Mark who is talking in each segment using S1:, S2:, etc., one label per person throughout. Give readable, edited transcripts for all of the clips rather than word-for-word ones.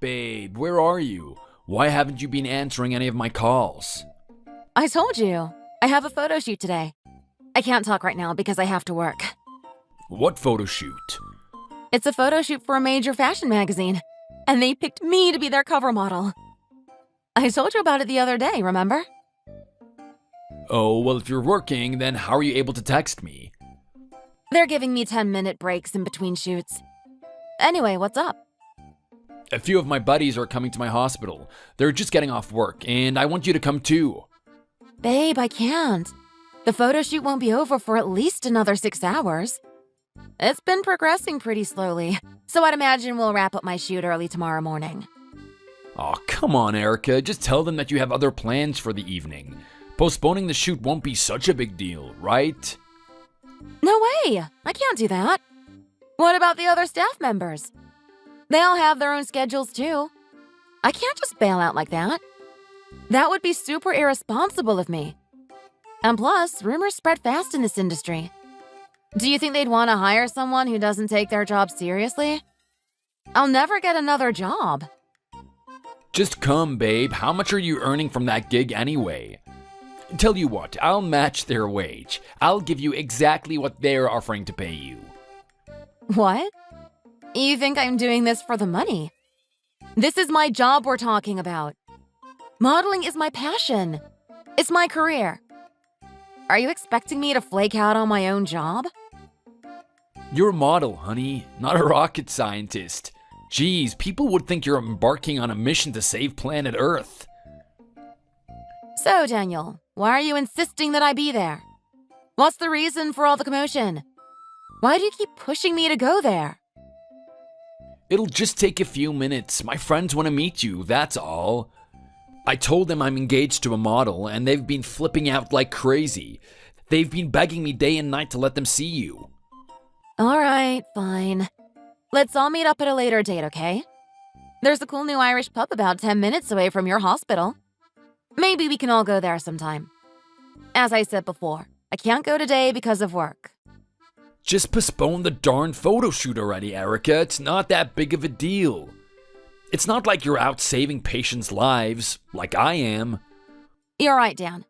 S1: Babe, where are you? Why haven't you been answering any of my calls?
S2: I told you. I have a photo shoot today. I can't talk right now because I have to work.
S1: What photo shoot?
S2: It's a photo shoot for a major fashion magazine, and they picked me to be their cover model. I told you about it the other day, remember?
S1: Oh, well, if you're working, then how are you able to text me?
S2: They're giving me 10-minute breaks in between shoots. Anyway, what's up?
S1: A few of my buddies are coming to my hospital. They're just getting off work, and I want you to come too.
S2: Babe, I can't. The photo shoot won't be over for at least another 6 hours. It's been progressing pretty slowly, so I'd imagine we'll wrap up my shoot early tomorrow morning.
S1: Aw, come on, Erica. Just tell them that you have other plans for the evening. Postponing the shoot won't be such a big deal, right?
S2: No way! I can't do that. What about the other staff members? They all have their own schedules too. I can't just bail out like that. That would be super irresponsible of me. And plus, rumors spread fast in this industry. Do you think they'd want to hire someone who doesn't take their job seriously? I'll never get another job.
S1: Just come, babe. How much are you earning from that gig anyway? Tell you what, I'll match their wage. I'll give you exactly what they're offering to pay you.
S2: What? You think I'm doing this for the money? This is my job we're talking about. Modeling is my passion. It's my career. Are you expecting me to flake out on my own job?
S1: You're a model, honey, not a rocket scientist. Geez, people would think you're embarking on a mission to save planet Earth.
S2: So, Daniel, why are you insisting that I be there? What's the reason for all the commotion? Why do you keep pushing me to go there?
S1: It'll just take a few minutes. My friends want to meet you, that's all. I told them I'm engaged to a model, and they've been flipping out like crazy. They've been begging me day and night to let them see you.
S2: All right, fine. Let's all meet up at a later date, okay? There's a cool new Irish pub about 10 minutes away from your hospital. Maybe we can all go there sometime. As I said before, I can't go today because of work.
S1: Just postpone the darn photo shoot already, Erica. It's not that big of a deal. It's not like you're out saving patients' lives, like I am.
S2: You're right, Dan.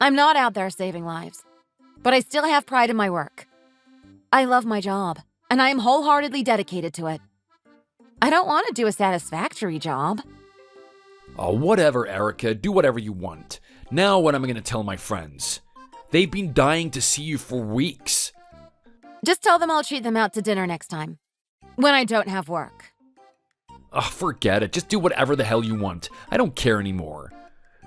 S2: I'm not out there saving lives. But I still have pride in my work. I love my job, and I am wholeheartedly dedicated to it. I don't want to do a satisfactory job.
S1: Oh, whatever, Erica. Do whatever you want. Now what am I going to tell my friends? They've been dying to see you for weeks.
S2: Just tell them I'll treat them out to dinner next time. When I don't have work.
S1: Oh, forget it. Just do whatever the hell you want. I don't care anymore.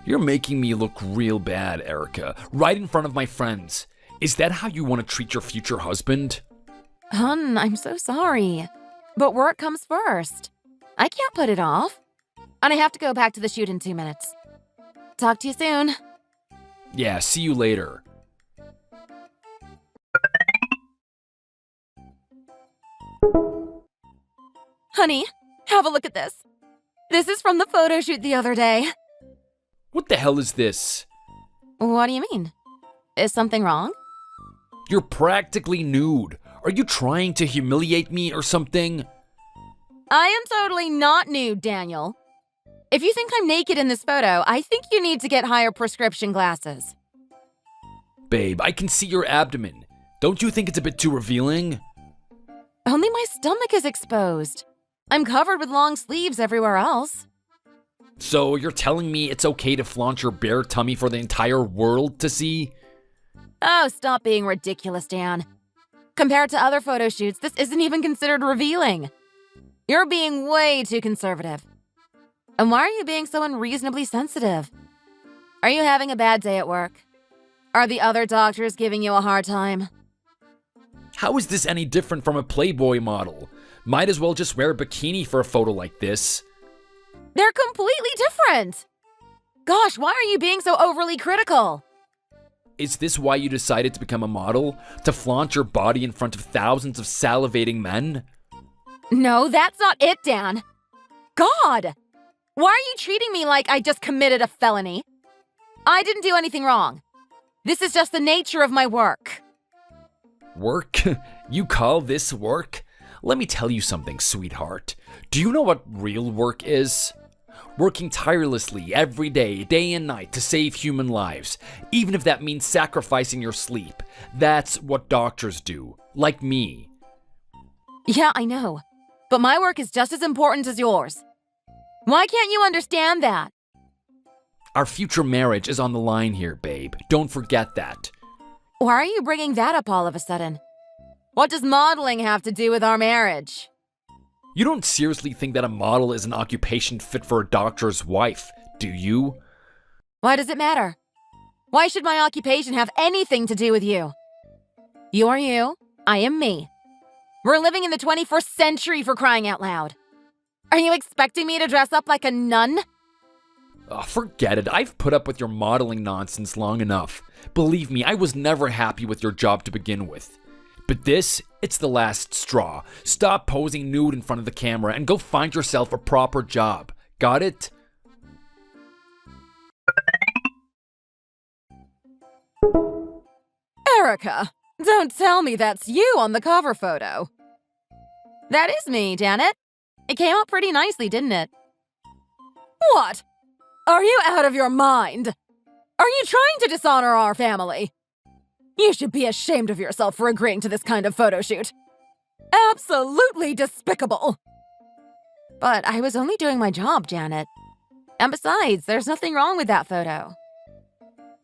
S1: You're making me look real bad, Erica. Right in front of my friends. Is that how you want to treat your future husband?
S2: Hun, I'm so sorry. But work comes first. I can't put it off. And I have to go back to the shoot in 2 minutes. Talk to you soon.
S1: Yeah, see you later.
S2: Honey, have a look at this. This is from the photo shoot the other day.
S1: What the hell is this?
S2: What do you mean? Is something wrong?
S1: You're practically nude. Are you trying to humiliate me or something?
S2: I am totally not nude, Daniel. If you think I'm naked in this photo, I think you need to get higher prescription glasses.
S1: Babe, I can see your abdomen. Don't you think it's a bit too revealing?
S2: Only my stomach is exposed. I'm covered with long sleeves everywhere else.
S1: So you're telling me it's okay to flaunt your bare tummy for the entire world to see?
S2: Oh, stop being ridiculous, Dan. Compared to other photo shoots, this isn't even considered revealing. You're being way too conservative. And why are you being so unreasonably sensitive? Are you having a bad day at work? Are the other doctors giving you a hard time?
S1: How is this any different from a Playboy model? Might as well just wear a bikini for a photo like this.
S2: They're completely different! Gosh, why are you being so overly critical?
S1: Is this why you decided to become a model? To flaunt your body in front of thousands of salivating men?
S2: No, that's not it, Dan. God! Why are you treating me like I just committed a felony? I didn't do anything wrong. This is just the nature of my work.
S1: Work? You call this work? Let me tell you something, sweetheart. Do you know what real work is? Working tirelessly every day, day and night, to save human lives, even if that means sacrificing your sleep. That's what doctors do, like me.
S2: Yeah, I know. But my work is just as important as yours. Why can't you understand that?
S1: Our future marriage is on the line here, babe. Don't forget that.
S2: Why are you bringing that up all of a sudden? What does modeling have to do with our marriage?
S1: You don't seriously think that a model is an occupation fit for a doctor's wife, do you?
S2: Why does it matter? Why should my occupation have anything to do with you? You are you, I am me. We're living in the 21st century, for crying out loud. Are you expecting me to dress up like a nun?
S1: Oh, forget it. I've put up with your modeling nonsense long enough. Believe me, I was never happy with your job to begin with. But this, it's the last straw. Stop posing nude in front of the camera and go find yourself a proper job. Got it?
S2: Erica, don't tell me that's you on the cover photo. That is me, Janet. It came out pretty nicely, didn't it? What? Are you out of your mind? Are you trying to dishonor our family? You should be ashamed of yourself for agreeing to this kind of photo shoot. Absolutely despicable. But I was only doing my job, Janet. And besides, there's nothing wrong with that photo.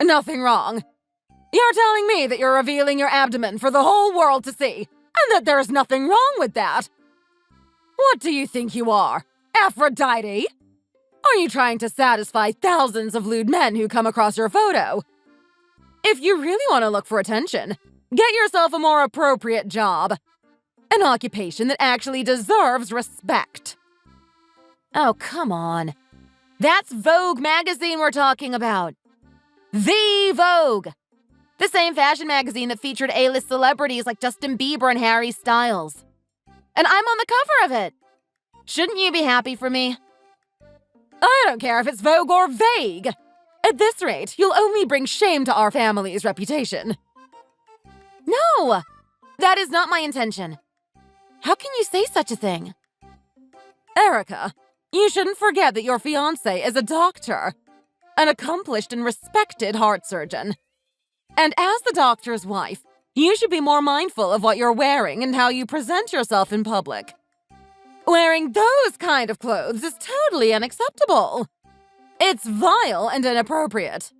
S2: Nothing wrong? You're telling me that you're revealing your abdomen for the whole world to see, and that there's nothing wrong with that? What do you think you are, Aphrodite? Are you trying to satisfy thousands of lewd men who come across your photo? If you really want to look for attention, get yourself a more appropriate job. An occupation that actually deserves respect. Oh, come on. That's Vogue magazine we're talking about. The Vogue. The same fashion magazine that featured A-list celebrities like Justin Bieber and Harry Styles. And I'm on the cover of it. Shouldn't you be happy for me? I don't care if it's Vogue or vague. At this rate, you'll only bring shame to our family's reputation. No, that is not my intention. How can you say such a thing? Erica, you shouldn't forget that your fiancé is a doctor, an accomplished and respected heart surgeon. And as the doctor's wife, you should be more mindful of what you're wearing and how you present yourself in public. Wearing those kind of clothes is totally unacceptable. It's vile and inappropriate.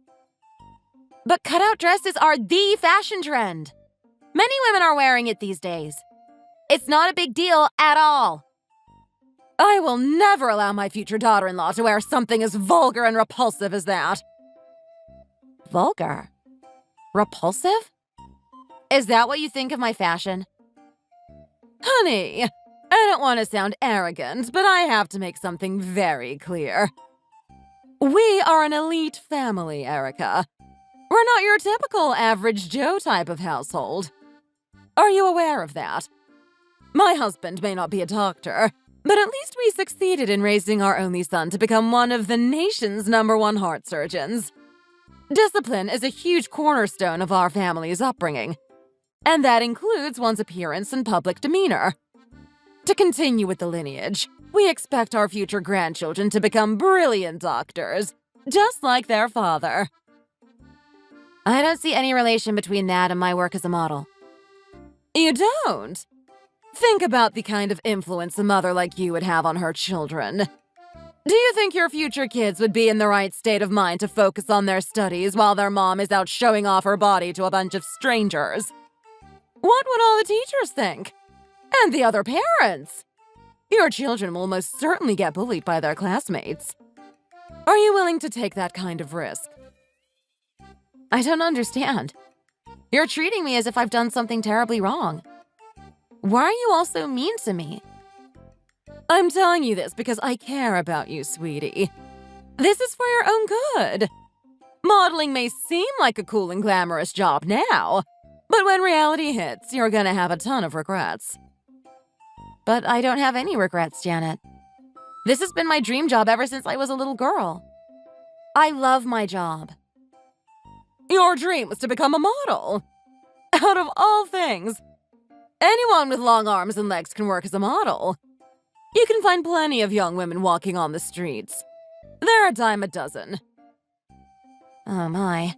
S2: But cutout dresses are the fashion trend. Many women are wearing it these days. It's not a big deal at all. I will never allow my future daughter-in-law to wear something as vulgar and repulsive as that. Vulgar? Repulsive? Is that what you think of my fashion? Honey, I don't want to sound arrogant, but I have to make something very clear. We are an elite family, Erica. We're not your typical average Joe type of household. Are you aware of that? My husband may not be a doctor, but at least we succeeded in raising our only son to become one of the nation's #1 heart surgeons. Discipline is a huge cornerstone of our family's upbringing, and that includes one's appearance and public demeanor. To continue with the lineage, we expect our future grandchildren to become brilliant doctors, just like their father. I don't see any relation between that and my work as a model. You don't? Think about the kind of influence a mother like you would have on her children. Do you think your future kids would be in the right state of mind to focus on their studies while their mom is out showing off her body to a bunch of strangers? What would all the teachers think? And the other parents? Your children will most certainly get bullied by their classmates. Are you willing to take that kind of risk? I don't understand. You're treating me as if I've done something terribly wrong. Why are you all so mean to me? I'm telling you this because I care about you, sweetie. This is for your own good. Modeling may seem like a cool and glamorous job now, but when reality hits, you're gonna have a ton of regrets. But I don't have any regrets, Janet. This has been my dream job ever since I was a little girl. I love my job. Your dream was to become a model. Out of all things. Anyone with long arms and legs can work as a model. You can find plenty of young women walking on the streets. They're a dime a dozen. Oh my.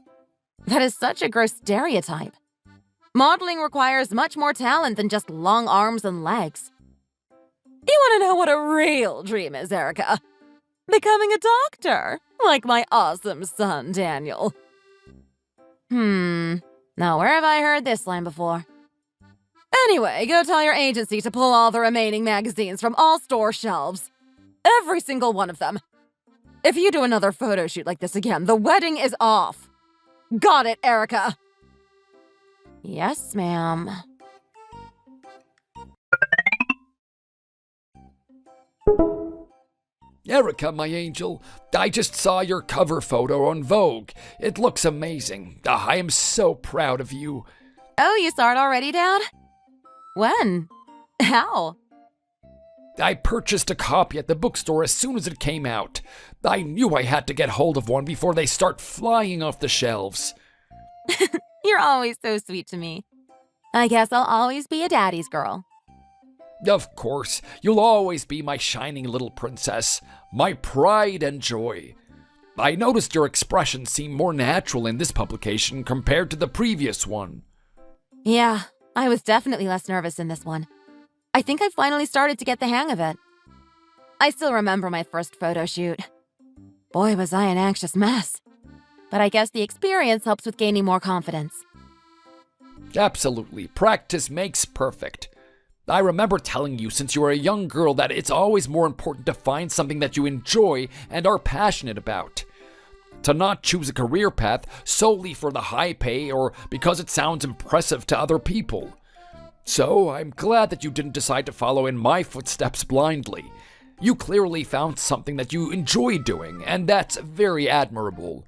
S2: That is such a gross stereotype. Modeling requires much more talent than just long arms and legs. You want to know what a real dream is, Erica? Becoming a doctor, like my awesome son, Daniel. Now where have I heard this line before? Anyway, go tell your agency to pull all the remaining magazines from all store shelves. Every single one of them. If you do another photo shoot like this again, the wedding is off. Got it, Erica? Yes, ma'am.
S1: Erica, my angel, I just saw your cover photo on Vogue. It looks amazing. I am so proud of you.
S2: Oh, you saw it already, Dad? When? How?
S1: I purchased a copy at the bookstore as soon as it came out. I knew I had to get hold of one before they start flying off the shelves.
S2: You're always so sweet to me. I guess I'll always be a daddy's girl.
S1: Of course, you'll always be my shining little princess, my pride and joy. I noticed your expression seemed more natural in this publication compared to the previous one.
S2: Yeah, I was definitely less nervous in this one. I think I finally started to get the hang of it. I still remember my first photo shoot. Boy, was I an anxious mess. But I guess the experience helps with gaining more confidence.
S1: Absolutely. Practice makes perfect. I remember telling you since you were a young girl that it's always more important to find something that you enjoy and are passionate about. To not choose a career path solely for the high pay or because it sounds impressive to other people. So I'm glad that you didn't decide to follow in my footsteps blindly. You clearly found something that you enjoy doing, and that's very admirable.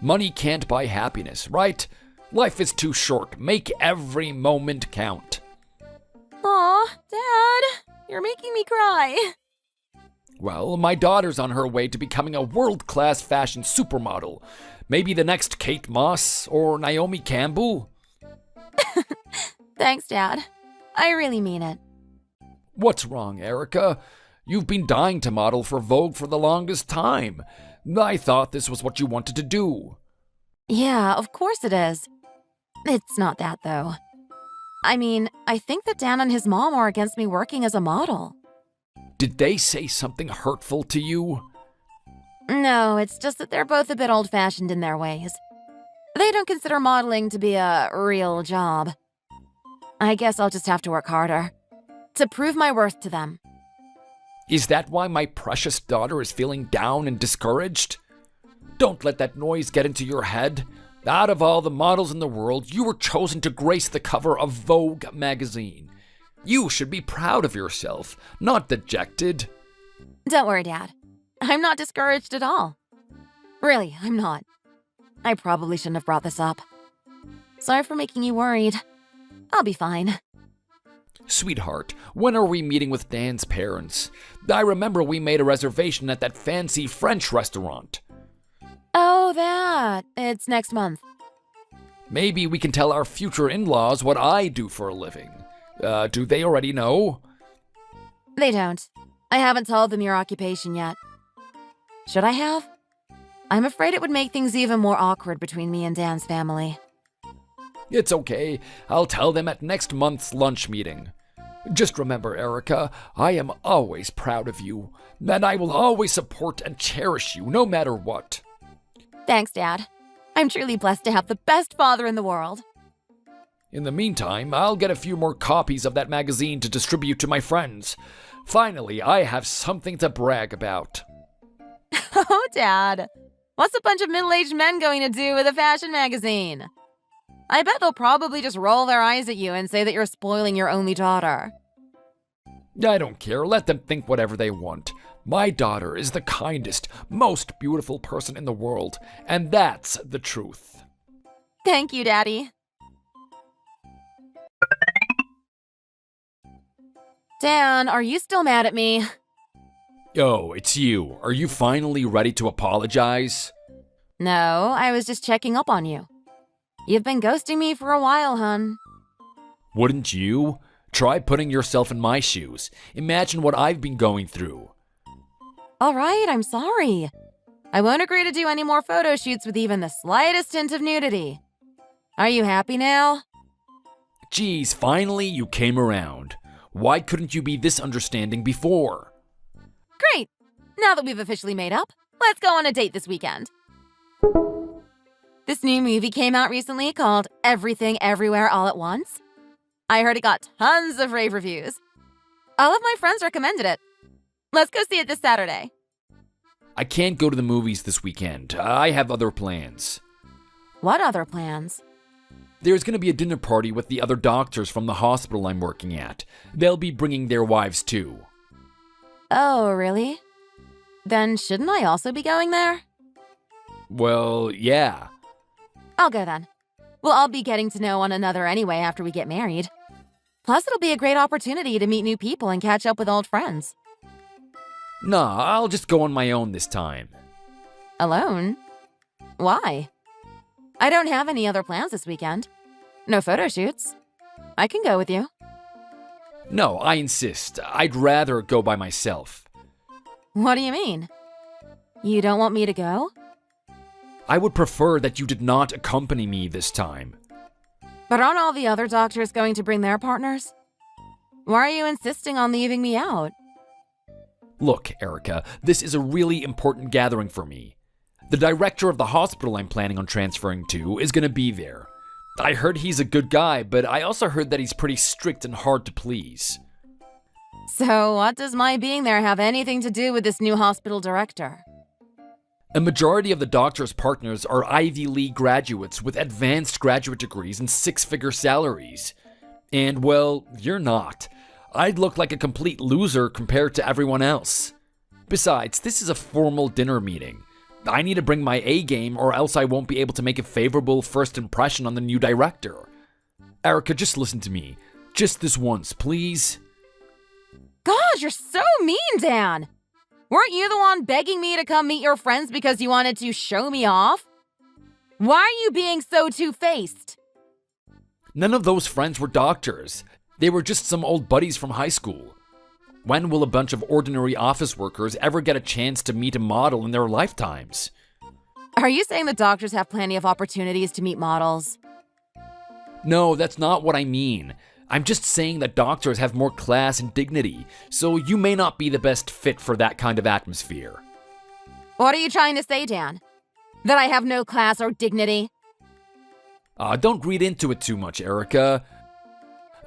S1: Money can't buy happiness, right? Life is too short. Make every moment count.
S2: Aw, Dad, you're making me cry.
S1: Well, my daughter's on her way to becoming a world-class fashion supermodel. Maybe the next Kate Moss or Naomi Campbell?
S2: Thanks, Dad. I really mean it.
S1: What's wrong, Erica? You've been dying to model for Vogue for the longest time. I thought this was what you wanted to do.
S2: Yeah, of course it is. It's not that, though. I mean, I think that Dan and his mom are against me working as a model.
S1: Did they say something hurtful to you?
S2: No, it's just that they're both a bit old-fashioned in their ways. They don't consider modeling to be a real job. I guess I'll just have to work harder to prove my worth to them.
S1: Is that why my precious daughter is feeling down and discouraged? Don't let that noise get into your head. Out of all the models in the world, you were chosen to grace the cover of Vogue magazine. You should be proud of yourself, not dejected.
S2: Don't worry, Dad. I'm not discouraged at all. Really, I'm not. I probably shouldn't have brought this up. Sorry for making you worried. I'll be fine.
S1: Sweetheart, when are we meeting with Dan's parents? I remember we made a reservation at that fancy French restaurant.
S2: Oh, that. It's next month.
S1: Maybe we can tell our future in-laws what I do for a living. Do they already know?
S2: They don't. I haven't told them your occupation yet. Should I have? I'm afraid it would make things even more awkward between me and Dan's family.
S1: It's okay. I'll tell them at next month's lunch meeting. Just remember, Erica, I am always proud of you, and I will always support and cherish you no matter what.
S2: Thanks, Dad. I'm truly blessed to have the best father in the world.
S1: In the meantime, I'll get a few more copies of that magazine to distribute to my friends. Finally, I have something to brag about.
S2: Oh, Dad. What's a bunch of middle-aged men going to do with a fashion magazine? I bet they'll probably just roll their eyes at you and say that you're spoiling your only daughter.
S1: I don't care. Let them think whatever they want. My daughter is the kindest, most beautiful person in the world, and that's the truth.
S2: Thank you, Daddy. Dan, are you still mad at me?
S1: Oh, it's you. Are you finally ready to apologize?
S2: No, I was just checking up on you. You've been ghosting me for a while, hun.
S1: Wouldn't you? Try putting yourself in my shoes. Imagine what I've been going through.
S2: All right, I'm sorry. I won't agree to do any more photo shoots with even the slightest hint of nudity. Are you happy now?
S1: Geez, finally you came around. Why couldn't you be this understanding before?
S2: Great! Now that we've officially made up, let's go on a date this weekend. This new movie came out recently called Everything Everywhere All at Once. I heard it got tons of rave reviews. All of my friends recommended it. Let's go see it this Saturday.
S1: I can't go to the movies this weekend. I have other plans.
S2: What other plans?
S1: There's going to be a dinner party with the other doctors from the hospital I'm working at. They'll be bringing their wives too.
S2: Oh, really? Then shouldn't I also be going there?
S1: Well, yeah.
S2: I'll go then. We'll all be getting to know one another anyway after we get married. Plus, it'll be a great opportunity to meet new people and catch up with old friends.
S1: Nah, I'll just go on my own this time.
S2: Alone? Why? I don't have any other plans this weekend. No photo shoots. I can go with you.
S1: No, I insist. I'd rather go by myself.
S2: What do you mean? You don't want me to go?
S1: I would prefer that you did not accompany me this time.
S2: But aren't all the other doctors going to bring their partners? Why are you insisting on leaving me out?
S1: Look, Erica, this is a really important gathering for me. The director of the hospital I'm planning on transferring to is going to be there. I heard he's a good guy, but I also heard that he's pretty strict and hard to please.
S2: So what does my being there have anything to do with this new hospital director?
S1: A majority of the doctor's partners are Ivy League graduates with advanced graduate degrees and six-figure salaries. And, well, you're not. I'd look like a complete loser compared to everyone else. Besides, this is a formal dinner meeting. I need to bring my A game or else I won't be able to make a favorable first impression on the new director. Erica, just listen to me. Just this once, please.
S2: Gosh, you're so mean, Dan! Weren't you the one begging me to come meet your friends because you wanted to show me off? Why are you being so two-faced?
S1: None of those friends were doctors. They were just some old buddies from high school. When will a bunch of ordinary office workers ever get a chance to meet a model in their lifetimes?
S2: Are you saying that doctors have plenty of opportunities to meet models?
S1: No, that's not what I mean. I'm just saying that doctors have more class and dignity, so you may not be the best fit for that kind of atmosphere.
S2: What are you trying to say, Dan? That I have no class or dignity?
S1: Don't read into it too much, Erica.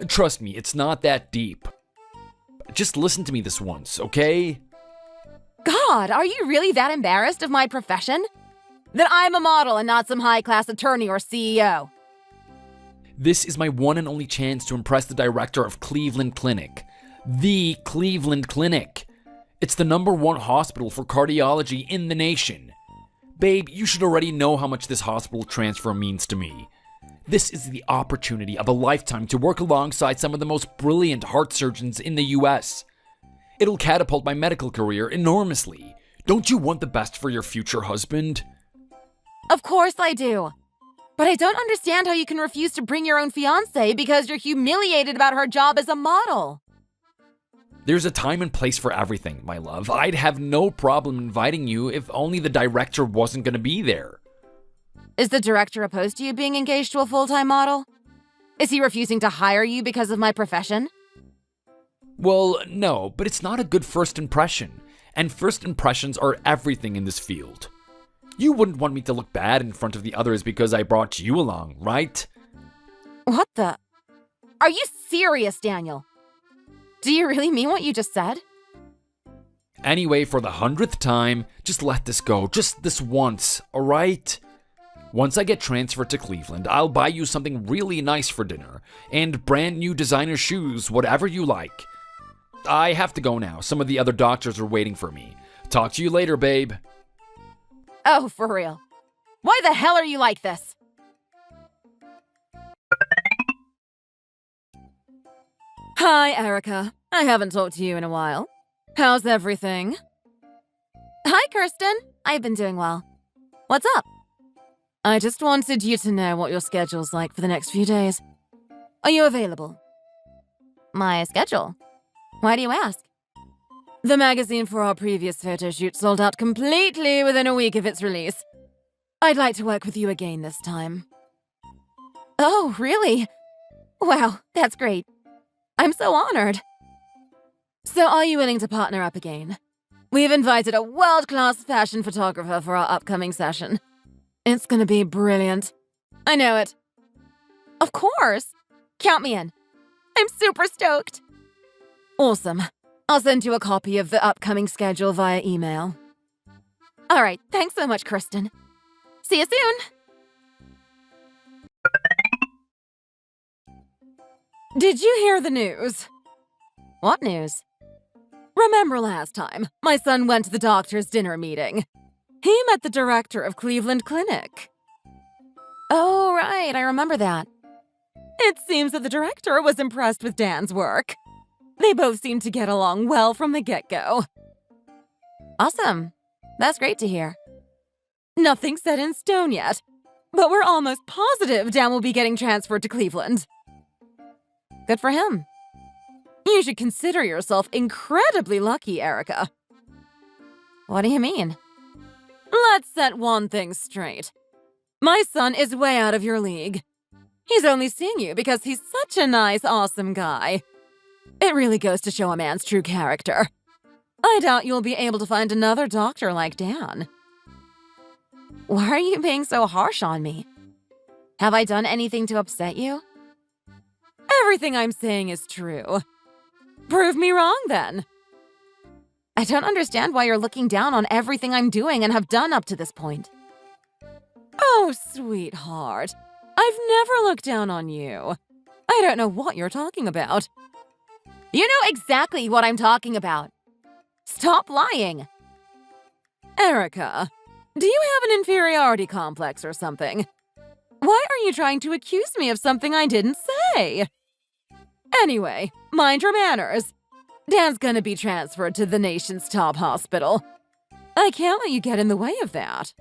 S1: Trust me, it's not that deep. Just listen to me this once, okay?
S2: God, are you really that embarrassed of my profession? That I'm a model and not some high-class attorney or CEO?
S1: This is my one and only chance to impress the director of Cleveland Clinic. The Cleveland Clinic. It's the #1 hospital for cardiology in the nation. Babe, you should already know how much this hospital transfer means to me. This is the opportunity of a lifetime to work alongside some of the most brilliant heart surgeons in the US. It'll catapult my medical career enormously. Don't you want the best for your future husband?
S2: Of course I do. But I don't understand how you can refuse to bring your own fiancé because you're humiliated about her job as a model.
S1: There's a time and place for everything, my love. I'd have no problem inviting you if only the director wasn't going to be there.
S2: Is the director opposed to you being engaged to a full-time model? Is he refusing to hire you because of my profession?
S1: Well, no, but it's not a good first impression. And first impressions are everything in this field. You wouldn't want me to look bad in front of the others because I brought you along, right?
S2: What the? Are you serious, Daniel? Do you really mean what you just said?
S1: Anyway, for the 100th time, just let this go. Just this once, alright? Once I get transferred to Cleveland, I'll buy you something really nice for dinner. And brand new designer shoes, whatever you like. I have to go now. Some of the other doctors are waiting for me. Talk to you later, babe.
S2: Oh, for real. Why the hell are you like this? Hi, Erica. I haven't talked to you in a while. How's everything? Hi, Kirsten. I've been doing well. What's up? I just wanted you to know what your schedule's like for the next few days. Are you available? My schedule. Why do you ask? The magazine for our previous photo shoot sold out completely within a week of its release. I'd like to work with you again this time. Oh, really? Wow, that's great. I'm so honored. So are you willing to partner up again? We've invited a world-class fashion photographer for our upcoming session. It's gonna be brilliant. I know it. Of course. Count me in. I'm super stoked. Awesome. I'll send you a copy of the upcoming schedule via email. All right, thanks so much, Kristen. See you soon. Did you hear the news? What news? Remember last time, my son went to the doctor's dinner meeting. He met the director of Cleveland Clinic. Oh, right, I remember that. It seems that the director was impressed with Dan's work. They both seemed to get along well from the get-go. Awesome. That's great to hear. Nothing's set in stone yet, but we're almost positive Dan will be getting transferred to Cleveland. Good for him. You should consider yourself incredibly lucky, Erica. What do you mean? Let's set one thing straight. My son is way out of your league. He's only seeing you because he's such a nice, awesome guy. It really goes to show a man's true character. I doubt you'll be able to find another doctor like Dan. Why are you being so harsh on me? Have I done anything to upset you? Everything I'm saying is true. Prove me wrong, then. I don't understand why you're looking down on everything I'm doing and have done up to this point. Oh, sweetheart. I've never looked down on you. I don't know what you're talking about. You know exactly what I'm talking about. Stop lying. Erica, do you have an inferiority complex or something? Why are you trying to accuse me of something I didn't say? Anyway, mind your manners. Dan's gonna be transferred to the nation's top hospital. I can't let you get in the way of that.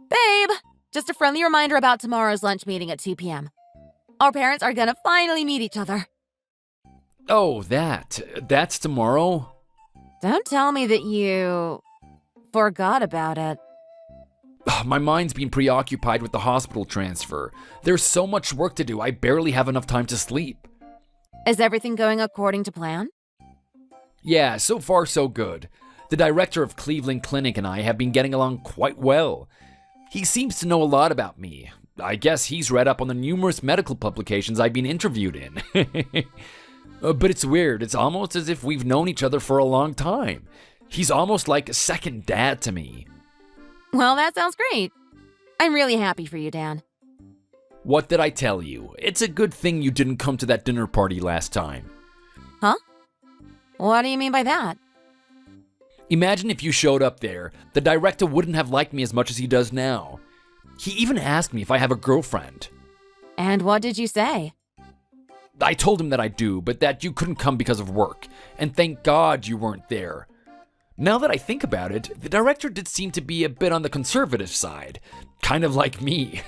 S2: Babe, just a friendly reminder about tomorrow's lunch meeting at 2 p.m. Our parents are gonna finally meet each other.
S1: Oh, that's tomorrow?
S2: Don't tell me that you forgot about it.
S1: My mind's been preoccupied with the hospital transfer. There's so much work to do, I barely have enough time to sleep.
S2: Is everything going according to plan?
S1: Yeah, so far so good. The director of Cleveland Clinic and I have been getting along quite well. He seems to know a lot about me. I guess he's read up on the numerous medical publications I've been interviewed in. But it's weird, it's almost as if we've known each other for a long time. He's almost like a second dad to me.
S2: Well, that sounds great. I'm really happy for you, Dan.
S1: What did I tell you? It's a good thing you didn't come to that dinner party last time.
S2: Huh? What do you mean by that?
S1: Imagine if you showed up there. The director wouldn't have liked me as much as he does now. He even asked me if I have a girlfriend.
S2: And what did you say?
S1: I told him that I do, but that you couldn't come because of work. And thank God you weren't there. Now that I think about it, the director did seem to be a bit on the conservative side. Kind of like me.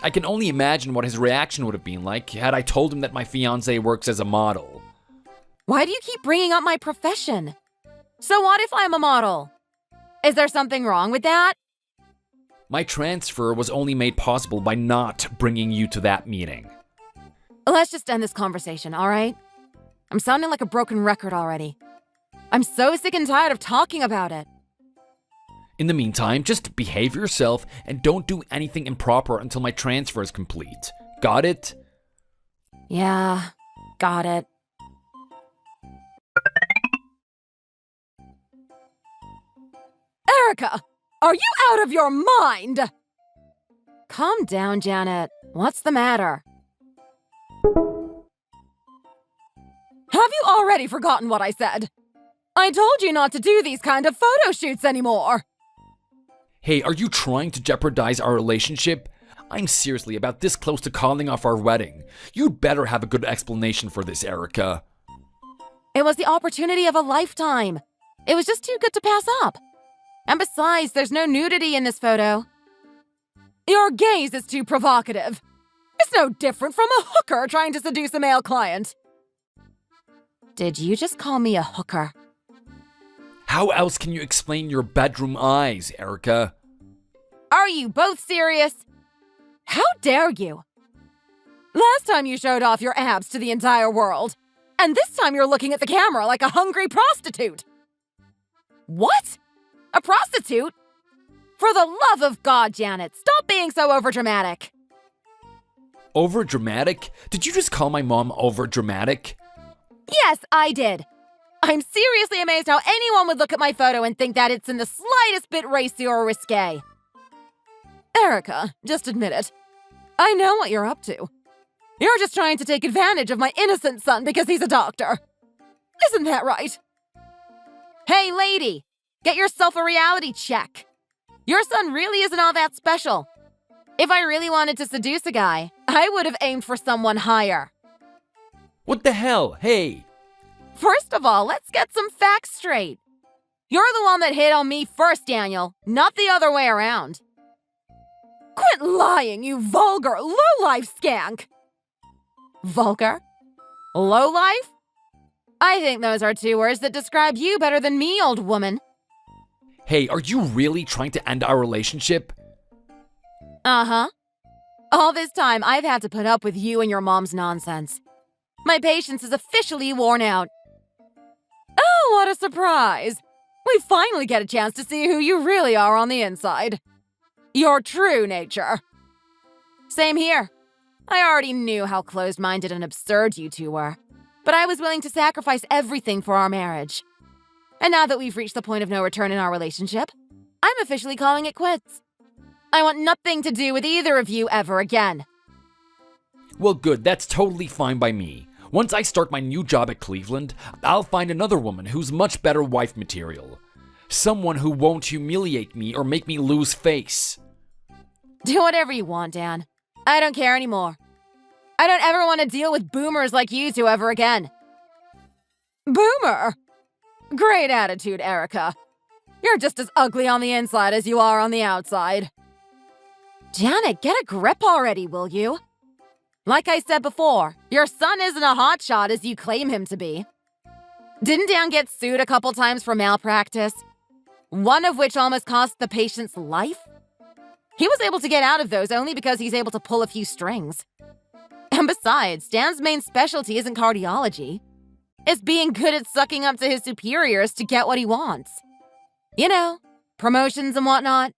S1: I can only imagine what his reaction would have been like had I told him that my fiancé works as a model.
S2: Why do you keep bringing up my profession? So what if I'm a model? Is there something wrong with that?
S1: My transfer was only made possible by not bringing you to that meeting.
S2: Let's just end this conversation, all right? I'm sounding like a broken record already. I'm so sick and tired of talking about it.
S1: In the meantime, just behave yourself and don't do anything improper until my transfer is complete. Got it?
S2: Yeah, got it. Erica, are you out of your mind? Calm down, Janet. What's the matter? Have you already forgotten what I said? I told you not to do these kind of photo shoots anymore.
S1: Hey, are you trying to jeopardize our relationship? I'm seriously about this close to calling off our wedding. You'd better have a good explanation for this, Erica.
S2: It was the opportunity of a lifetime. It was just too good to pass up. And besides, there's no nudity in this photo. Your gaze is too provocative. It's no different from a hooker trying to seduce a male client. Did you just call me a hooker?
S1: How else can you explain your bedroom eyes, Erica?
S2: Are you both serious? How dare you? Last time you showed off your abs to the entire world, and this time you're looking at the camera like a hungry prostitute. What? A prostitute? For the love of God, Janet, stop being so overdramatic.
S1: Overdramatic? Did you just call my mom overdramatic?
S2: Yes, I did. I'm seriously amazed how anyone would look at my photo and think that it's in the slightest bit racy or risque. Erica, just admit it. I know what you're up to. You're just trying to take advantage of my innocent son because he's a doctor. Isn't that right? Hey, lady, get yourself a reality check. Your son really isn't all that special. If I really wanted to seduce a guy, I would have aimed for someone higher.
S1: What the hell? Hey!
S2: First of all, let's get some facts straight. You're the one that hit on me first, Daniel, not the other way around. Quit lying, you vulgar, low-life skank! Vulgar? Low-life? I think those are two words that describe you better than me, old woman.
S1: Hey, are you really trying to end our relationship?
S2: Uh-huh. All this time, I've had to put up with you and your mom's nonsense. My patience is officially worn out. Oh, what a surprise! We finally get a chance to see who you really are on the inside. Your true nature. Same here. I already knew how closed-minded and absurd you two were, but I was willing to sacrifice everything for our marriage. And now that we've reached the point of no return in our relationship, I'm officially calling it quits. I want nothing to do with either of you ever again.
S1: Well, good, that's totally fine by me. Once I start my new job at Cleveland, I'll find another woman who's much better wife material. Someone who won't humiliate me or make me lose face.
S2: Do whatever you want, Dan. I don't care anymore. I don't ever want to deal with boomers like you two ever again. Boomer? Great attitude, Erica. You're just as ugly on the inside as you are on the outside. Janet, get a grip already, will you? Like I said before, your son isn't a hotshot as you claim him to be. Didn't Dan get sued a couple times for malpractice? One of which almost cost the patient's life? He was able to get out of those only because he's able to pull a few strings. And besides, Dan's main specialty isn't cardiology. It's being good at sucking up to his superiors to get what he wants. You know, promotions and whatnot.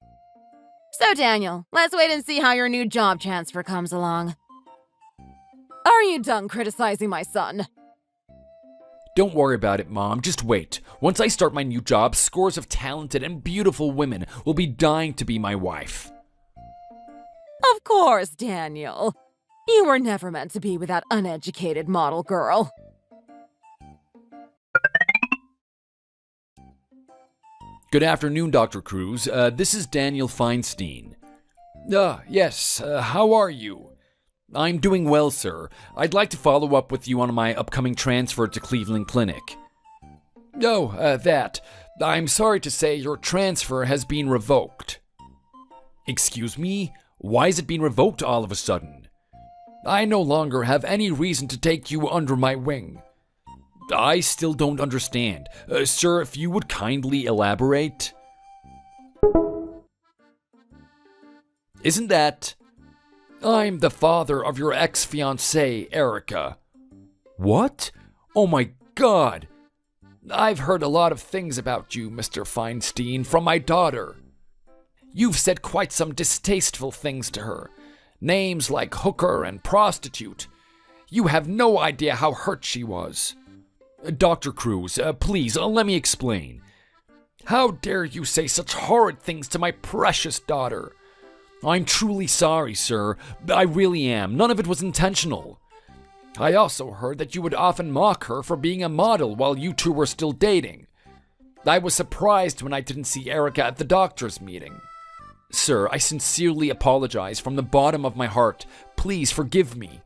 S2: So, Daniel, let's wait and see how your new job transfer comes along. Are you done criticizing my son?
S1: Don't worry about it, Mom. Just wait. Once I start my new job, scores of talented and beautiful women will be dying to be my wife.
S2: Of course, Daniel. You were never meant to be with that uneducated model girl.
S1: Good afternoon, Dr. Cruz. This is Daniel Feinstein. Yes, how are you? I'm doing well, sir. I'd like to follow up with you on my upcoming transfer to Cleveland Clinic. That. I'm sorry to say your transfer has been revoked. Excuse me? Why is it being revoked all of a sudden? I no longer have any reason to take you under my wing. I still don't understand. Sir, if you would kindly elaborate. Isn't that... I'm the father of your ex-fiancée, Erica. What? Oh my God! I've heard a lot of things about you, Mr. Feinstein, from my daughter. You've said quite some distasteful things to her. Names like hooker and prostitute. You have no idea how hurt she was. Dr. Cruz, please, let me explain. How dare you say such horrid things to my precious daughter? I'm truly sorry, sir. I really am. None of it was intentional. I also heard that you would often mock her for being a model while you two were still dating. I was surprised when I didn't see Erica at the doctor's meeting. Sir, I sincerely apologize from the bottom of my heart. Please forgive me.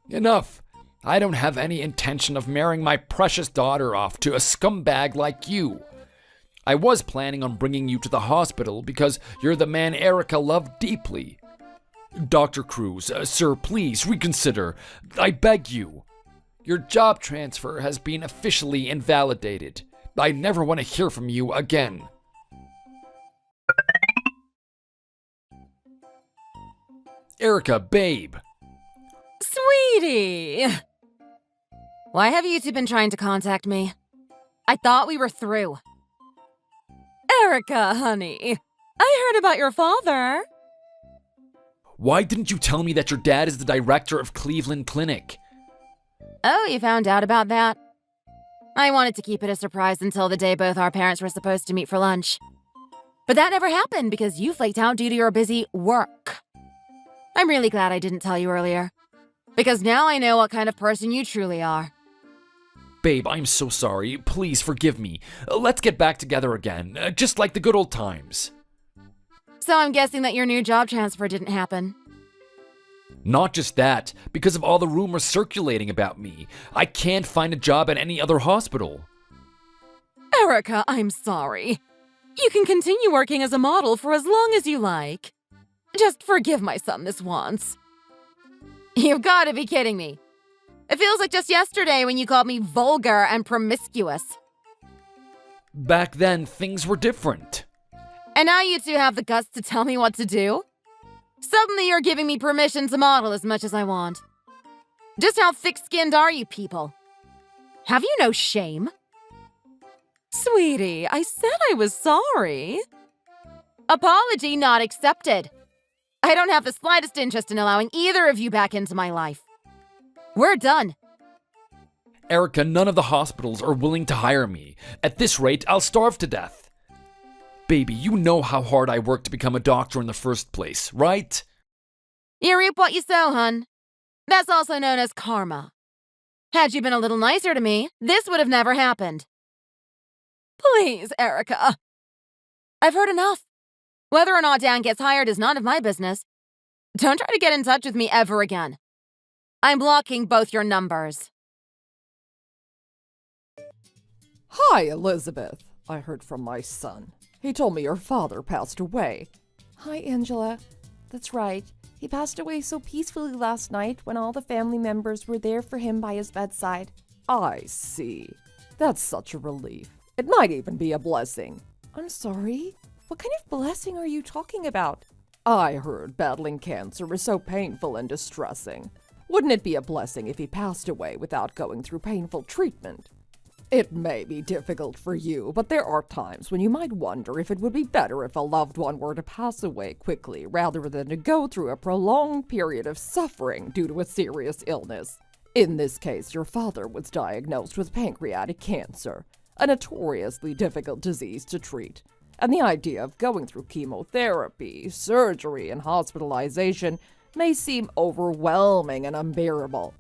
S1: Enough. I don't have any intention of marrying my precious daughter off to a scumbag like you. I was planning on bringing you to the hospital because you're the man Erica loved deeply. Dr. Cruz, sir, please reconsider. I beg you. Your job transfer has been officially invalidated. I never want to hear from you again. Erica, babe.
S2: Sweetie! Why have you two been trying to contact me? I thought we were through. Erica, honey, I heard about your father.
S1: Why didn't you tell me that your dad is the director of Cleveland Clinic?
S2: Oh, you found out about that? I wanted to keep it a surprise until the day both our parents were supposed to meet for lunch. But that never happened because you flaked out due to your busy work. I'm really glad I didn't tell you earlier, because now I know what kind of person you truly are.
S1: Babe, I'm so sorry. Please forgive me. Let's get back together again, just like the good old times.
S2: So I'm guessing that your new job transfer didn't happen.
S1: Not just that, because of all the rumors circulating about me. I can't find a job at any other hospital.
S2: Erica, I'm sorry. You can continue working as a model for as long as you like. Just forgive my son this once. You've got to be kidding me. It feels like just yesterday when you called me vulgar and promiscuous.
S1: Back then, things were different.
S2: And now you two have the guts to tell me what to do? Suddenly you're giving me permission to model as much as I want. Just how thick-skinned are you people? Have you no shame? Sweetie, I said I was sorry. Apology not accepted. I don't have the slightest interest in allowing either of you back into my life. We're done.
S1: Erica, none of the hospitals are willing to hire me. At this rate, I'll starve to death. Baby, you know how hard I worked to become a doctor in the first place, right?
S2: You reap what you sow, hun. That's also known as karma. Had you been a little nicer to me, this would have never happened. Please, Erica. I've heard enough. Whether or not Dan gets hired is none of my business. Don't try to get in touch with me ever again. I'm blocking both your numbers.
S3: Hi, Elizabeth. I heard from my son. He told me your father passed away.
S4: Hi, Angela. That's right. He passed away so peacefully last night when all the family members were there for him by his bedside.
S3: I see. That's such a relief. It might even be a blessing.
S4: I'm sorry? What kind of blessing are you talking about?
S3: I heard battling cancer is so painful and distressing. Wouldn't it be a blessing if he passed away without going through painful treatment? It may be difficult for you, but there are times when you might wonder if it would be better if a loved one were to pass away quickly rather than to go through a prolonged period of suffering due to a serious illness. In this case, your father was diagnosed with pancreatic cancer, a notoriously difficult disease to treat. And the idea of going through chemotherapy, surgery, and hospitalization may seem overwhelming and unbearable.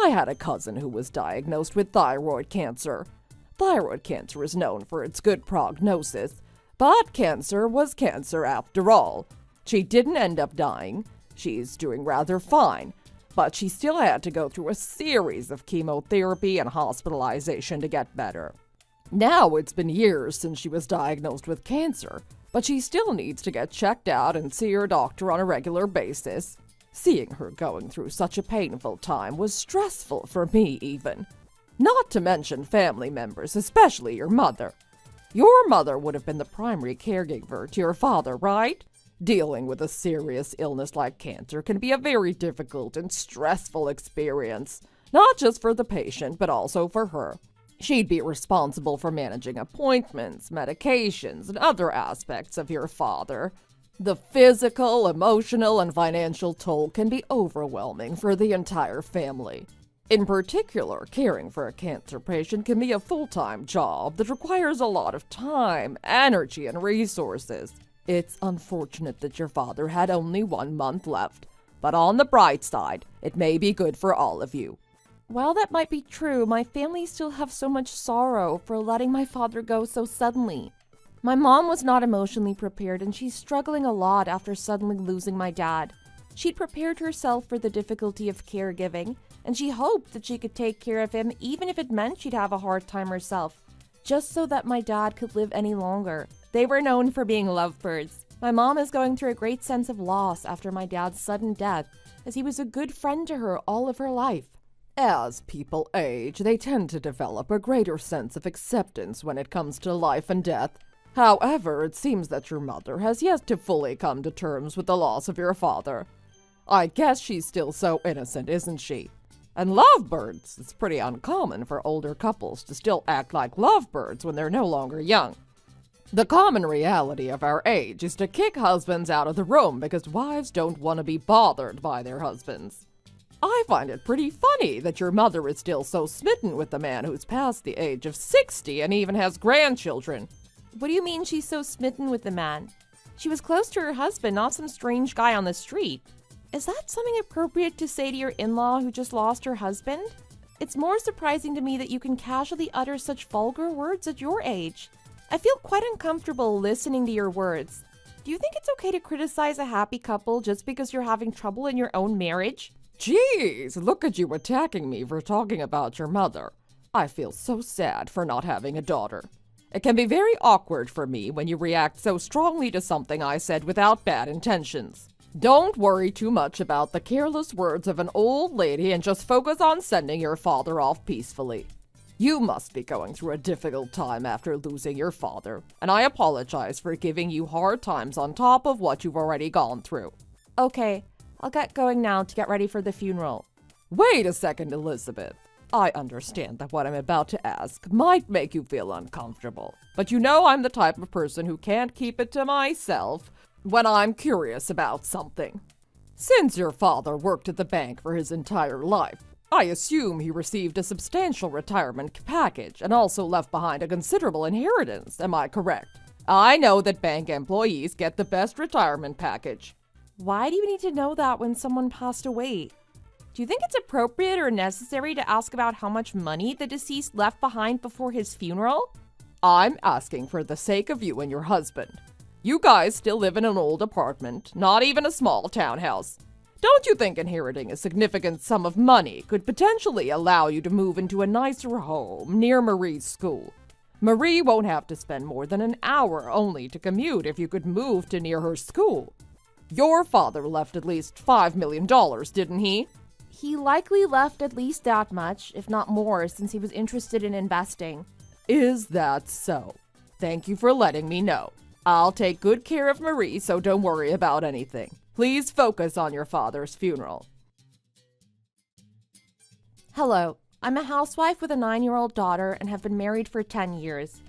S3: I had a cousin who was diagnosed with thyroid cancer. Thyroid cancer is known for its good prognosis, but cancer was cancer after all. She didn't end up dying. She's doing rather fine, but she still had to go through a series of chemotherapy and hospitalization to get better. Now it's been years since she was diagnosed with cancer, but she still needs to get checked out and see her doctor on a regular basis. Seeing her going through such a painful time was stressful for me even. Not to mention family members, especially your mother. Your mother would have been the primary caregiver to your father, right? Dealing with a serious illness like cancer can be a very difficult and stressful experience, not just for the patient, but also for her. She'd be responsible for managing appointments, medications, and other aspects of your father. The physical, emotional, and financial toll can be overwhelming for the entire family. In particular, caring for a cancer patient can be a full-time job that requires a lot of time, energy, and resources. It's unfortunate that your father had only 1 month left, but on the bright side, it may be good for all of you.
S4: While that might be true, my family still have so much sorrow for letting my father go so suddenly. My mom was not emotionally prepared, and she's struggling a lot after suddenly losing my dad. She'd prepared herself for the difficulty of caregiving, and she hoped that she could take care of him even if it meant she'd have a hard time herself, just so that my dad could live any longer. They were known for being lovebirds. My mom is going through a great sense of loss after my dad's sudden death, as he was a good friend to her all of her life.
S3: As people age, they tend to develop a greater sense of acceptance when it comes to life and death. However, it seems that your mother has yet to fully come to terms with the loss of your father. I guess she's still so innocent, isn't she? And lovebirds, it's pretty uncommon for older couples to still act like lovebirds when they're no longer young. The common reality of our age is to kick husbands out of the room because wives don't want to be bothered by their husbands. I find it pretty funny that your mother is still so smitten with the man who's past the age of 60 and even has grandchildren.
S4: What do you mean she's so smitten with the man? She was close to her husband, not some strange guy on the street. Is that something appropriate to say to your in-law who just lost her husband? It's more surprising to me that you can casually utter such vulgar words at your age. I feel quite uncomfortable listening to your words. Do you think it's okay to criticize a happy couple just because you're having trouble in your own marriage?
S3: Jeez, look at you attacking me for talking about your mother. I feel so sad for not having a daughter. It can be very awkward for me when you react so strongly to something I said without bad intentions. Don't worry too much about the careless words of an old lady and just focus on sending your father off peacefully. You must be going through a difficult time after losing your father, and I apologize for giving you hard times on top of what you've already gone through.
S4: Okay, I'll get going now to get ready for the funeral.
S3: Wait a second, Elizabeth. I understand that what I'm about to ask might make you feel uncomfortable, but you know I'm the type of person who can't keep it to myself when I'm curious about something. Since your father worked at the bank for his entire life, I assume he received a substantial retirement package and also left behind a considerable inheritance, am I correct? I know that bank employees get the best retirement package.
S4: Why do you need to know that when someone passed away? Do you think it's appropriate or necessary to ask about how much money the deceased left behind before his funeral?
S3: I'm asking for the sake of you and your husband. You guys still live in an old apartment, not even a small townhouse. Don't you think inheriting a significant sum of money could potentially allow you to move into a nicer home near Marie's school? Marie won't have to spend more than an hour only to commute if you could move to near her school. Your father left at least $5 million, didn't he?
S4: He likely left at least that much, if not more, since he was interested in investing.
S3: Is that so? Thank you for letting me know. I'll take good care of Marie, so don't worry about anything. Please focus on your father's funeral.
S4: Hello, I'm a housewife with a 9-year-old daughter and have been married for 10 years.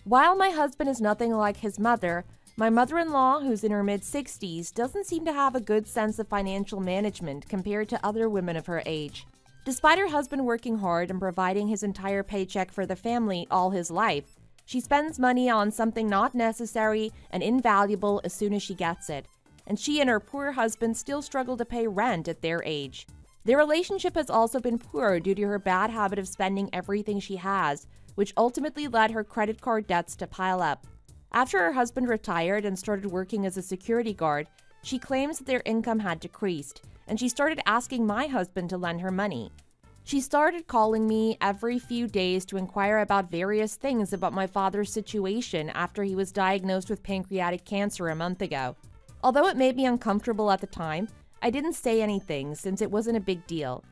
S4: While my husband is nothing like his mother, my mother-in-law, who's in her mid-60s, doesn't seem to have a good sense of financial management compared to other women of her age. Despite her husband working hard and providing his entire paycheck for the family all his life, she spends money on something not necessary and invaluable as soon as she gets it. And she and her poor husband still struggle to pay rent at their age. Their relationship has also been poor due to her bad habit of spending everything she has, which ultimately led her credit card debts to pile up. After her husband retired and started working as a security guard, she claims that their income had decreased, and she started asking my husband to lend her money. She started calling me every few days to inquire about various things about my father's situation after he was diagnosed with pancreatic cancer a month ago. Although it made me uncomfortable at the time, I didn't say anything since it wasn't a big deal.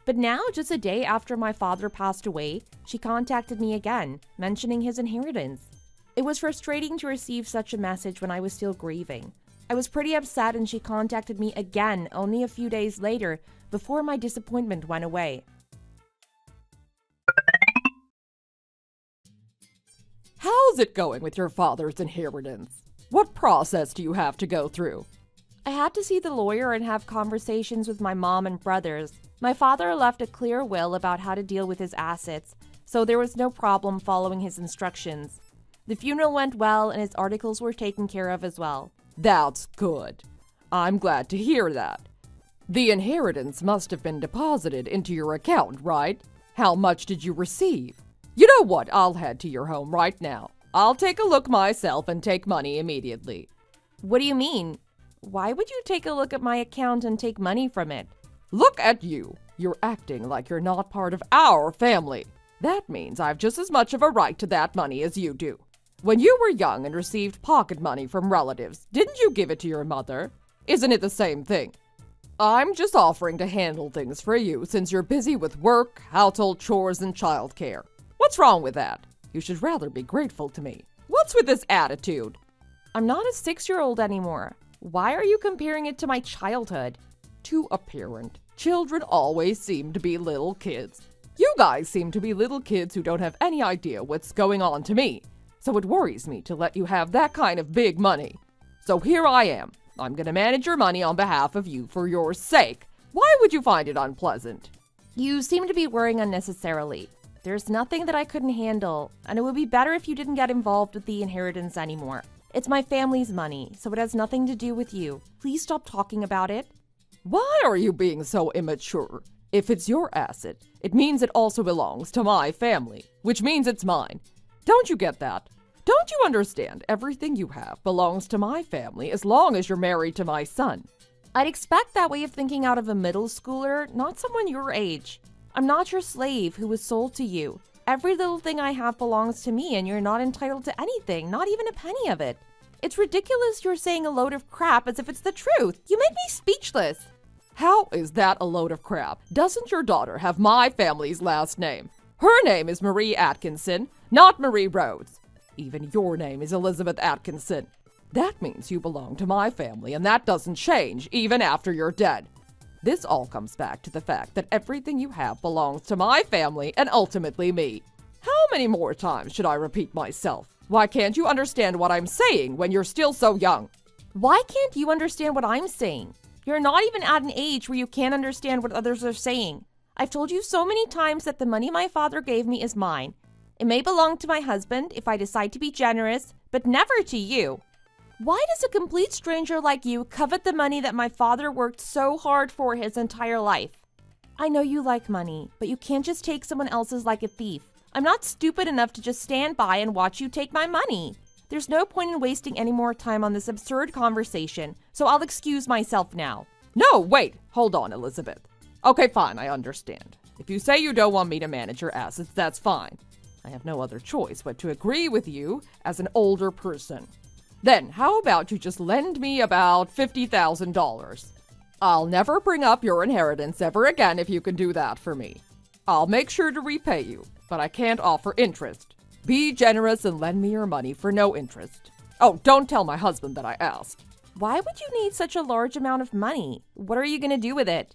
S4: But now, just a day after my father passed away, she contacted me again, mentioning his inheritance. It was frustrating to receive such a message when I was still grieving. I was pretty upset and she contacted me again only a few days later before my disappointment went away.
S3: How's it going with your father's inheritance? What process do you have to go through?
S4: I had to see the lawyer and have conversations with my mom and brothers. My father left a clear will about how to deal with his assets, so there was no problem following his instructions. The funeral went well and his articles were taken care of as well.
S3: That's good. I'm glad to hear that. The inheritance must have been deposited into your account, right? How much did you receive? You know what? I'll head to your home right now. I'll take a look myself and take money immediately.
S4: What do you mean? Why would you take a look at my account and take money from it?
S3: Look at you. You're acting like you're not part of our family. That means I've just as much of a right to that money as you do. When you were young and received pocket money from relatives, didn't you give it to your mother? Isn't it the same thing? I'm just offering to handle things for you since you're busy with work, household chores, and childcare. What's wrong with that? You should rather be grateful to me. What's with this attitude?
S4: I'm not a 6-year-old anymore. Why are you comparing it to my childhood?
S3: To a parent, children always seem to be little kids. You guys seem to be little kids who don't have any idea what's going on to me. So it worries me to let you have that kind of big money. So here I am. I'm gonna manage your money on behalf of you for your sake. Why would you find it unpleasant?
S4: You seem to be worrying unnecessarily. There's nothing that I couldn't handle, and it would be better if you didn't get involved with the inheritance anymore. It's my family's money, so it has nothing to do with you. Please stop talking about it.
S3: Why are you being so immature? If it's your asset, it means it also belongs to my family, which means it's mine. Don't you get that? Don't you understand? Everything you have belongs to my family as long as you're married to my son.
S4: I'd expect that way of thinking out of a middle schooler, not someone your age. I'm not your slave who was sold to you. Every little thing I have belongs to me, and you're not entitled to anything, not even a penny of it. It's ridiculous you're saying a load of crap as if it's the truth. You make me speechless.
S3: How is that a load of crap? Doesn't your daughter have my family's last name? Her name is Marie Atkinson, not Marie Rhodes. Even your name is Elizabeth Atkinson. That means you belong to my family, and that doesn't change even after you're dead. This all comes back to the fact that everything you have belongs to my family and ultimately me. How many more times should I repeat myself? Why can't you understand what I'm saying when you're still so young?
S4: Why can't you understand what I'm saying? You're not even at an age where you can't understand what others are saying. I've told you so many times that the money my father gave me is mine. It may belong to my husband if I decide to be generous, but never to you. Why does a complete stranger like you covet the money that my father worked so hard for his entire life? I know you like money, but you can't just take someone else's like a thief. I'm not stupid enough to just stand by and watch you take my money. There's no point in wasting any more time on this absurd conversation, so I'll excuse myself now.
S3: No, wait, hold on, Elizabeth. Okay, fine, I understand. If you say you don't want me to manage your assets, that's fine. I have no other choice but to agree with you as an older person. Then, how about you just lend me about $50,000? I'll never bring up your inheritance ever again if you can do that for me. I'll make sure to repay you, but I can't offer interest. Be generous and lend me your money for no interest. Oh, don't tell my husband that I asked.
S4: Why would you need such a large amount of money? What are you going to do with it?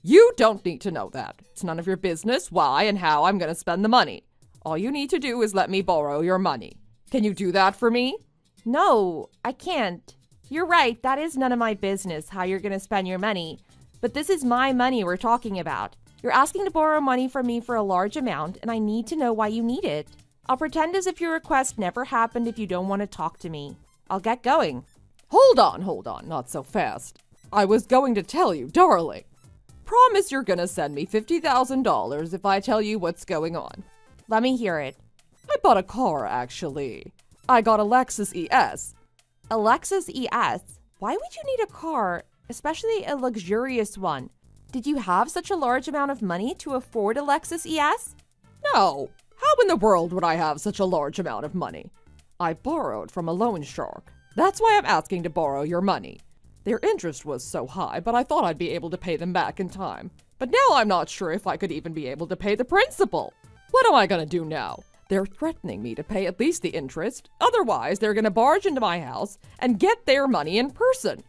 S3: You don't need to know that. It's none of your business why and how I'm going to spend the money. All you need to do is let me borrow your money. Can you do that for me?
S4: No, I can't. You're right, that is none of my business how you're going to spend your money. But this is my money we're talking about. You're asking to borrow money from me for a large amount, and I need to know why you need it. I'll pretend as if your request never happened if you don't want to talk to me. I'll get going.
S3: Hold on, not so fast. I was going to tell you, darling. Promise you're going to send me $50,000 if I tell you what's going on.
S4: Let me hear it.
S3: I bought a car, actually. I got a Lexus ES.
S4: A Lexus ES? Why would you need a car, especially a luxurious one? Did you have such a large amount of money to afford a Lexus ES?
S3: No. How in the world would I have such a large amount of money? I borrowed from a loan shark. That's why I'm asking to borrow your money. Their interest was so high, but I thought I'd be able to pay them back in time. But now I'm not sure if I could even be able to pay the principal. What am I gonna do now? They're threatening me to pay at least the interest. Otherwise, they're gonna barge into my house and get their money in person.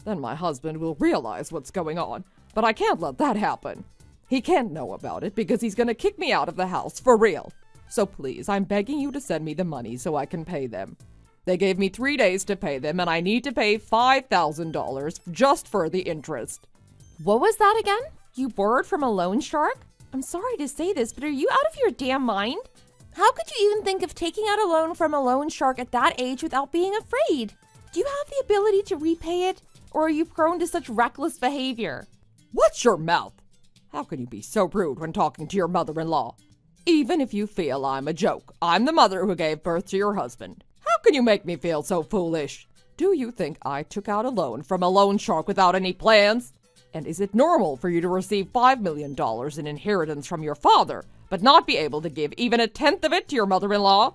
S3: Then my husband will realize what's going on, but I can't let that happen. He can't know about it because he's gonna kick me out of the house for real. So please, I'm begging you to send me the money so I can pay them. They gave me 3 days to pay them, and I need to pay $5,000 just for the interest.
S4: What was that again? You borrowed from a loan shark? I'm sorry to say this, but are you out of your damn mind? How could you even think of taking out a loan from a loan shark at that age without being afraid? Do you have the ability to repay it, or are you prone to such reckless behavior?
S3: Watch your mouth! How can you be so rude when talking to your mother-in-law? Even if you feel I'm a joke, I'm the mother who gave birth to your husband. How can you make me feel so foolish? Do you think I took out a loan from a loan shark without any plans? And is it normal for you to receive $5 million in inheritance from your father, but not be able to give even a tenth of it to your mother-in-law?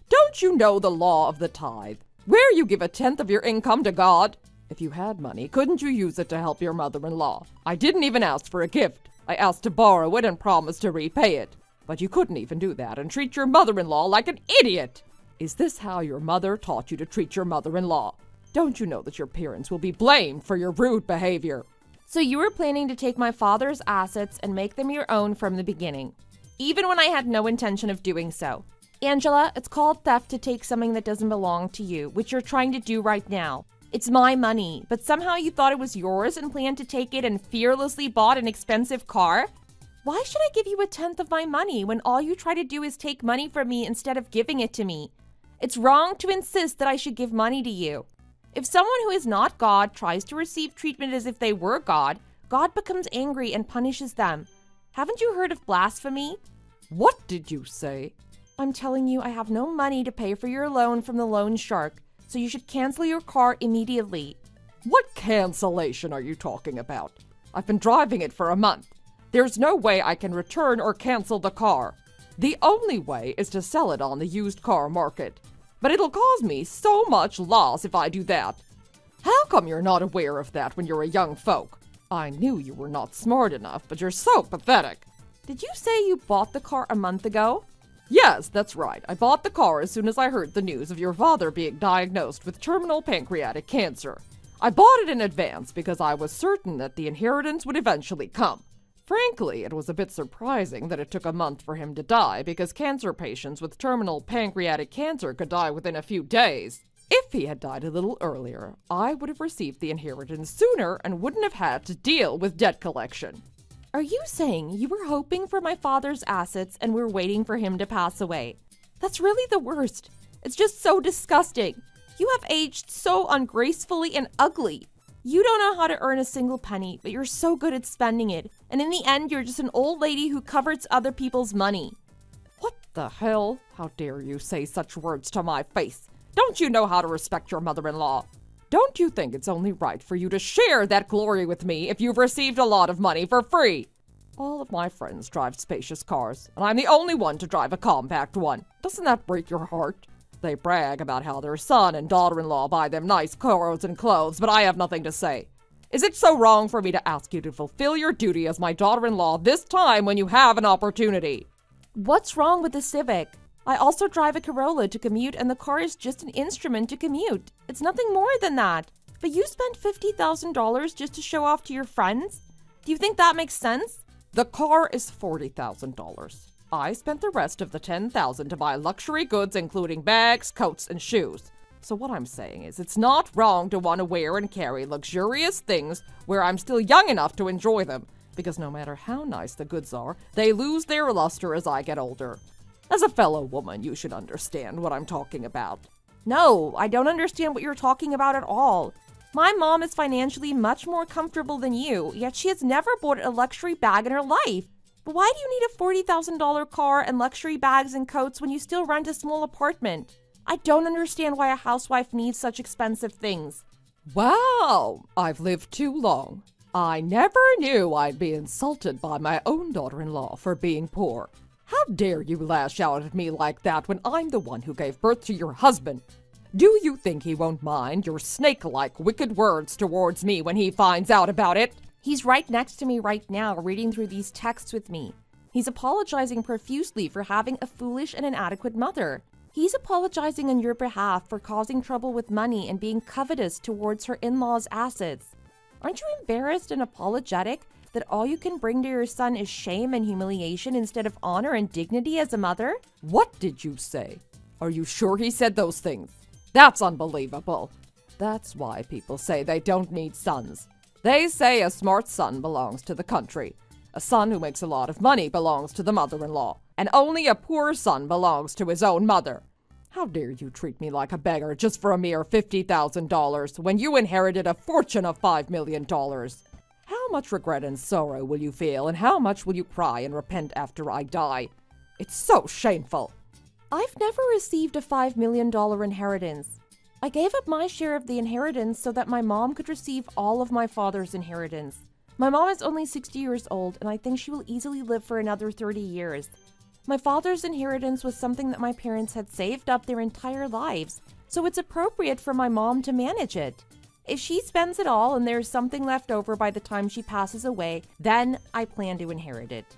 S3: Don't you know the law of the tithe, where you give 1/10 of your income to God? If you had money, couldn't you use it to help your mother-in-law? I didn't even ask for a gift. I asked to borrow it and promised to repay it. But you couldn't even do that and treat your mother-in-law like an idiot. Is this how your mother taught you to treat your mother-in-law? Don't you know that your parents will be blamed for your rude behavior?
S4: So you were planning to take my father's assets and make them your own from the beginning, even when I had no intention of doing so. Angela, it's called theft to take something that doesn't belong to you, which you're trying to do right now. It's my money, but somehow you thought it was yours and planned to take it and fearlessly bought an expensive car? Why should I give you 1/10 of my money when all you try to do is take money from me instead of giving it to me? It's wrong to insist that I should give money to you. If someone who is not God tries to receive treatment as if they were God, God becomes angry and punishes them. Haven't you heard of blasphemy?
S3: What did you say?
S4: I'm telling you, I have no money to pay for your loan from the loan shark, so you should cancel your car immediately.
S3: What cancellation are you talking about? I've been driving it for a month. There's no way I can return or cancel the car. The only way is to sell it on the used car market. But it'll cause me so much loss if I do that. How come you're not aware of that when you're a young folk? I knew you were not smart enough, but you're so pathetic.
S4: Did you say you bought the car a month ago?
S3: Yes, that's right. I bought the car as soon as I heard the news of your father being diagnosed with terminal pancreatic cancer. I bought it in advance because I was certain that the inheritance would eventually come. Frankly, it was a bit surprising that it took a month for him to die because cancer patients with terminal pancreatic cancer could die within a few days. If he had died a little earlier, I would have received the inheritance sooner and wouldn't have had to deal with debt collection.
S4: Are you saying you were hoping for my father's assets and were waiting for him to pass away? That's really the worst. It's just so disgusting. You have aged so ungracefully and ugly. You don't know how to earn a single penny, but you're so good at spending it. And in the end, you're just an old lady who covets other people's money.
S3: What the hell? How dare you say such words to my face? Don't you know how to respect your mother-in-law? Don't you think it's only right for you to share that glory with me if you've received a lot of money for free? All of my friends drive spacious cars, and I'm the only one to drive a compact one. Doesn't that break your heart? They brag about how their son and daughter-in-law buy them nice cars and clothes, but I have nothing to say. Is it so wrong for me to ask you to fulfill your duty as my daughter-in-law this time when you have an opportunity?
S4: What's wrong with the Civic? I also drive a Corolla to commute, and the car is just an instrument to commute. It's nothing more than that. But you spent $50,000 just to show off to your friends? Do you think that makes sense?
S3: The car is $40,000. I spent the rest of the $10,000 to buy luxury goods, including bags, coats, and shoes. So what I'm saying is, it's not wrong to want to wear and carry luxurious things where I'm still young enough to enjoy them, because no matter how nice the goods are, they lose their luster as I get older. As a fellow woman, you should understand what I'm talking about.
S4: No, I don't understand what you're talking about at all. My mom is financially much more comfortable than you, yet she has never bought a luxury bag in her life. But why do you need a $40,000 car and luxury bags and coats when you still rent a small apartment? I don't understand why a housewife needs such expensive things.
S3: Wow, I've lived too long. I never knew I'd be insulted by my own daughter-in-law for being poor. How dare you lash out at me like that when I'm the one who gave birth to your husband? Do you think he won't mind your snake-like wicked words towards me when he finds out about it?
S4: He's right next to me right now, reading through these texts with me. He's apologizing profusely for having a foolish and inadequate mother. He's apologizing on your behalf for causing trouble with money and being covetous towards her in-laws' assets. Aren't you embarrassed and apologetic that all you can bring to your son is shame and humiliation instead of honor and dignity as a mother?
S3: What did you say? Are you sure he said those things? That's unbelievable. That's why people say they don't need sons. They say a smart son belongs to the country. A son who makes a lot of money belongs to the mother-in-law. And only a poor son belongs to his own mother. How dare you treat me like a beggar just for a mere $50,000 when you inherited a fortune of $5 million? How much regret and sorrow will you feel, and how much will you cry and repent after I die? It's so shameful.
S4: I've never received a $5 million inheritance. I gave up my share of the inheritance so that my mom could receive all of my father's inheritance. My mom is only 60 years old, and I think she will easily live for another 30 years. My father's inheritance was something that my parents had saved up their entire lives, so it's appropriate for my mom to manage it. If she spends it all and there's something left over by the time she passes away, then I plan to inherit it.